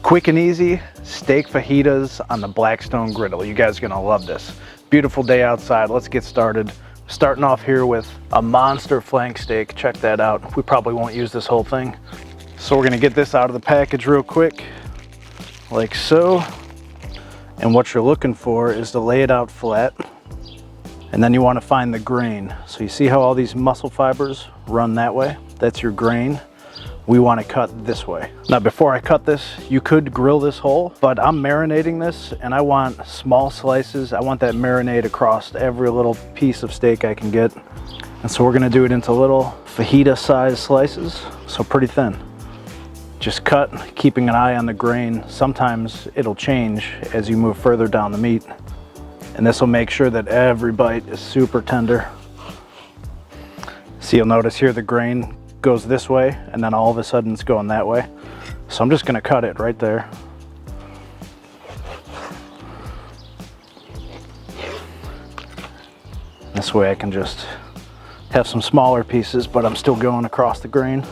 Quick and easy steak fajitas on the Blackstone Griddle. You guys are gonna love this. Beautiful day outside. Let's get started. Starting off here with a monster flank steak. Check that out. We probably won't use this whole thing. So we're gonna get this out of the package real quick, like so. And what you're looking for is to lay it out flat. And then you wanna find the grain. So you see how all these muscle fibers run that way? That's your grain. We want to cut this way. Now before I cut this, you could grill this whole, but I'm marinating this and I want small slices. I want that marinade across every little piece of steak I can get. And so we're gonna do it into little fajita size slices, so pretty thin. Just cut, keeping an eye on the grain. Sometimes it'll change as you move further down the meat. And this will make sure that every bite is super tender. So you'll notice here the grain goes this way and then all of a sudden it's going that way. So I'm just gonna cut it right there. This way I can just have some smaller pieces, but I'm still going across the grain.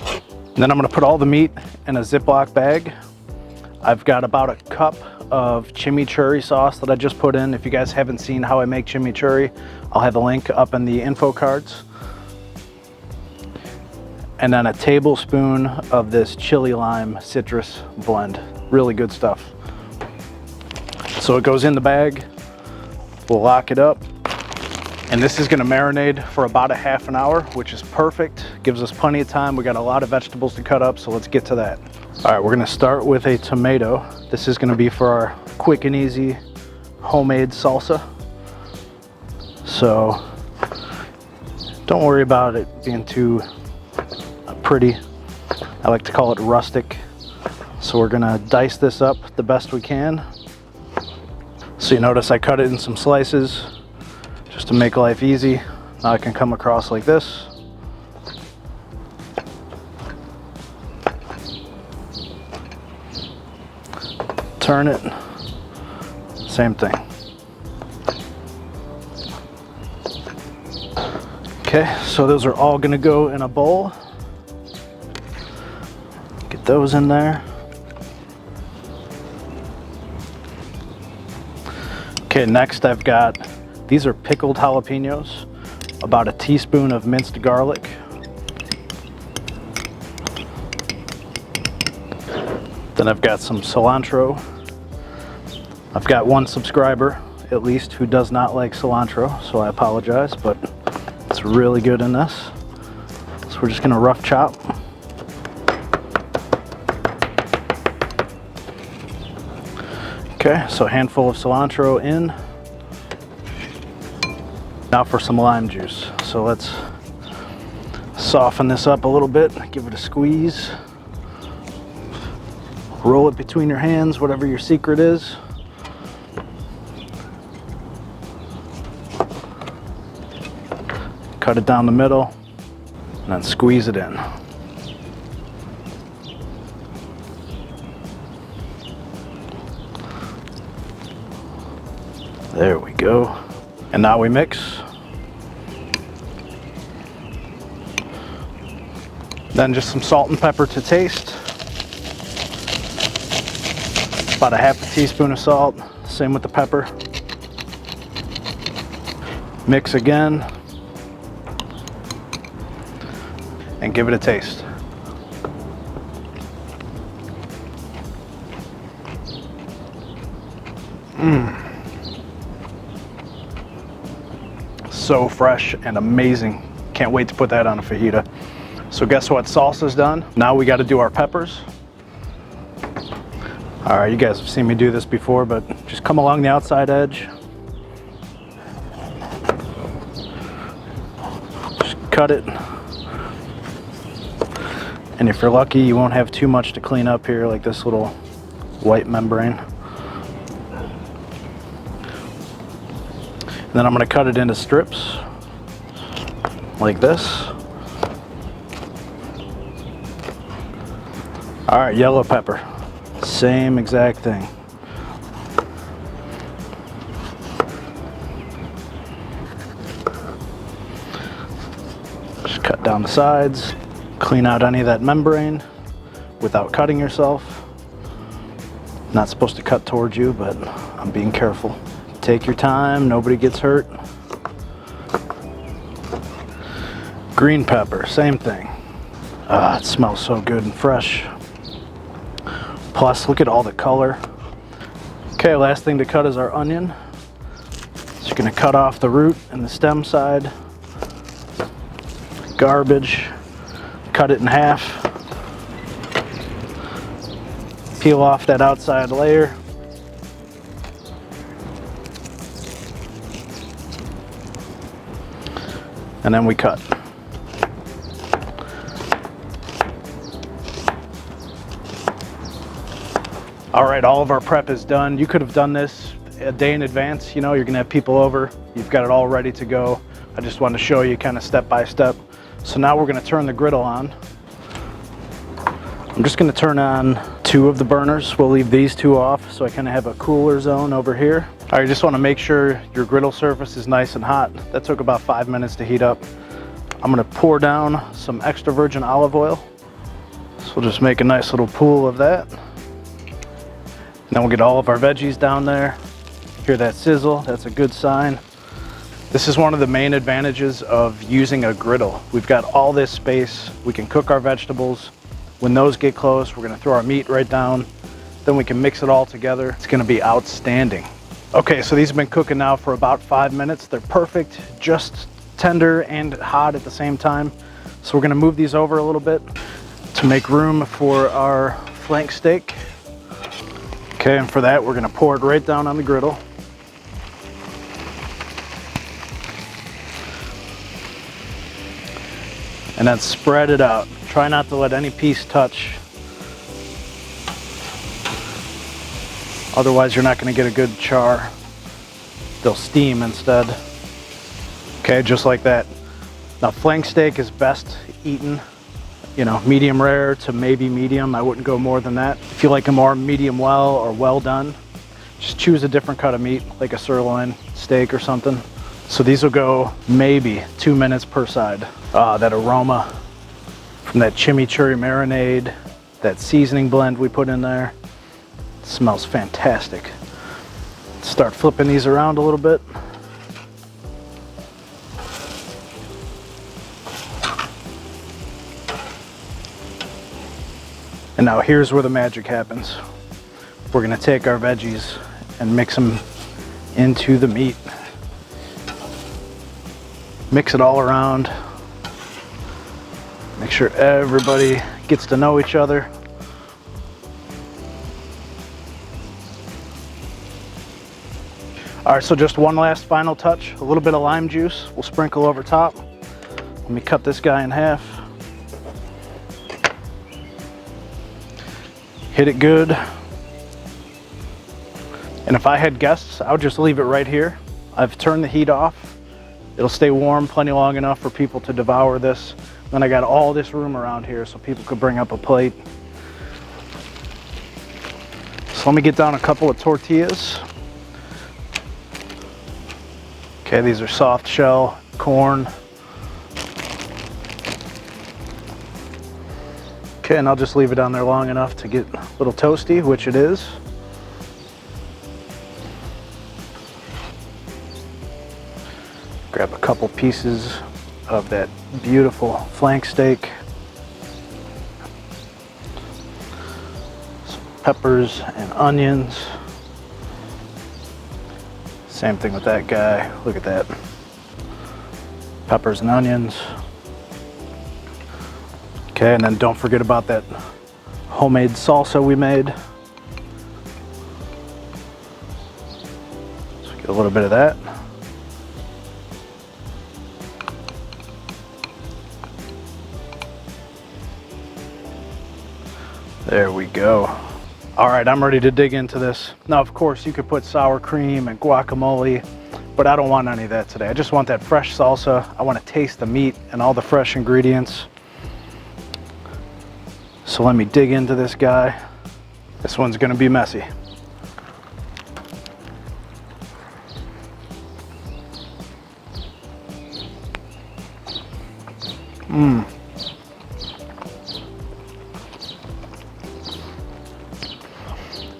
And then I'm gonna put all the meat in a Ziploc bag. I've got about a cup of chimmicuri sauce that I just put in. If you guys haven't seen how I make chimmicuri, I'll have a link up in the info cards. And then a tablespoon of this chili lime citrus blend. Really good stuff. So it goes in the bag. We'll lock it up. And this is gonna marinate for about a half an hour, which is perfect. Gives us plenty of time. We got a lot of vegetables to cut up, so let's get to that. All right, we're gonna start with a tomato. This is gonna be for our quick and easy homemade salsa. So don't worry about it being too pretty. I like to call it rustic. So we're gonna dice this up the best we can. So you notice I cut it in some slices just to make life easy. Now I can come across like this. Turn it, same thing. Okay, so those are all gonna go in a bowl. Get those in there. Okay, next I've got, these are pickled jalapenos, about a teaspoon of minced garlic. Then I've got some cilantro. I've got one subscriber, at least, who does not like cilantro, so I apologize, but it's really good in this. So we're just gonna rough chop. Okay, so a handful of cilantro in. Now for some lime juice. So let's soften this up a little bit, give it a squeeze. Roll it between your hands, whatever your secret is. Cut it down the middle, and then squeeze it in. There we go. And now we mix. Then just some salt and pepper to taste. About a half a teaspoon of salt, same with the pepper. Mix again. And give it a taste. So fresh and amazing. Can't wait to put that on a fajita. So guess what? Salsa's done. Now we got to do our peppers. All right, you guys have seen me do this before, but just come along the outside edge. Just cut it. And if you're lucky, you won't have too much to clean up here, like this little white membrane. And then I'm gonna cut it into strips, like this. All right, yellow pepper. Same exact thing. Just cut down the sides. Clean out any of that membrane without cutting yourself. Not supposed to cut towards you, but I'm being careful. Take your time, nobody gets hurt. Green pepper, same thing. It smells so good and fresh. Plus, look at all the color. Okay, last thing to cut is our onion. Just gonna cut off the root and the stem side. Garbage. Cut it in half. Peel off that outside layer. And then we cut. All right, all of our prep is done. You could have done this a day in advance. You know, you're gonna have people over. You've got it all ready to go. I just wanted to show you kind of step by step. So now we're gonna turn the griddle on. I'm just gonna turn on 2 of the burners. We'll leave these 2 off so I kind of have a cooler zone over here. All right, you just wanna make sure your griddle surface is nice and hot. That took about 5 minutes to heat up. I'm gonna pour down some extra virgin olive oil. So we'll just make a nice little pool of that. Then we'll get all of our veggies down there. Hear that sizzle, that's a good sign. This is one of the main advantages of using a griddle. We've got all this space, we can cook our vegetables. When those get close, we're gonna throw our meat right down, then we can mix it all together. It's gonna be outstanding. Okay, so these have been cooking now for about 5 minutes. They're perfect, just tender and hot at the same time. So we're gonna move these over a little bit to make room for our flank steak. Okay, and for that, we're gonna pour it right down on the griddle. And then spread it out. Try not to let any piece touch. Otherwise, you're not gonna get a good char. They'll steam instead. Okay, just like that. Now, flank steak is best eaten, you know, medium rare to maybe medium. I wouldn't go more than that. If you like them more medium well or well done, just choose a different cut of meat, like a sirloin steak or something. So these will go maybe 2 minutes per side. That aroma from that chimmicuri marinade, that seasoning blend we put in there, it smells fantastic. Start flipping these around a little bit. And now here's where the magic happens. We're gonna take our veggies and mix them into the meat. Mix it all around. Make sure everybody gets to know each other. All right, so just one last final touch. A little bit of lime juice we'll sprinkle over top. Let me cut this guy in half. Hit it good. And if I had guests, I would just leave it right here. I've turned the heat off. It'll stay warm plenty long enough for people to devour this. Then I got all this room around here so people could bring up a plate. So let me get down a couple of tortillas. Okay, these are soft shell corn. Okay, and I'll just leave it on there long enough to get a little toasty, which it is. Grab a couple pieces of that beautiful flank steak. Some peppers and onions. Same thing with that guy. Look at that. Peppers and onions. Okay, and then don't forget about that homemade salsa we made. So get a little bit of that. There we go. All right, I'm ready to dig into this. Now, of course, you could put sour cream and guacamole, but I don't want any of that today. I just want that fresh salsa. I want to taste the meat and all the fresh ingredients. So let me dig into this guy. This one's gonna be messy.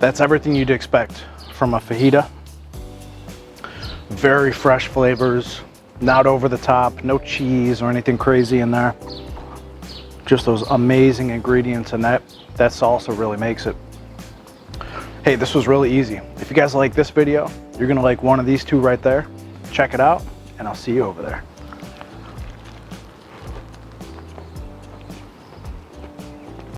That's everything you'd expect from a fajita. Very fresh flavors, not over the top, no cheese or anything crazy in there. Just those amazing ingredients, and that salsa really makes it. Hey, this was really easy. If you guys like this video, you're gonna like one of these two right there. Check it out, and I'll see you over there.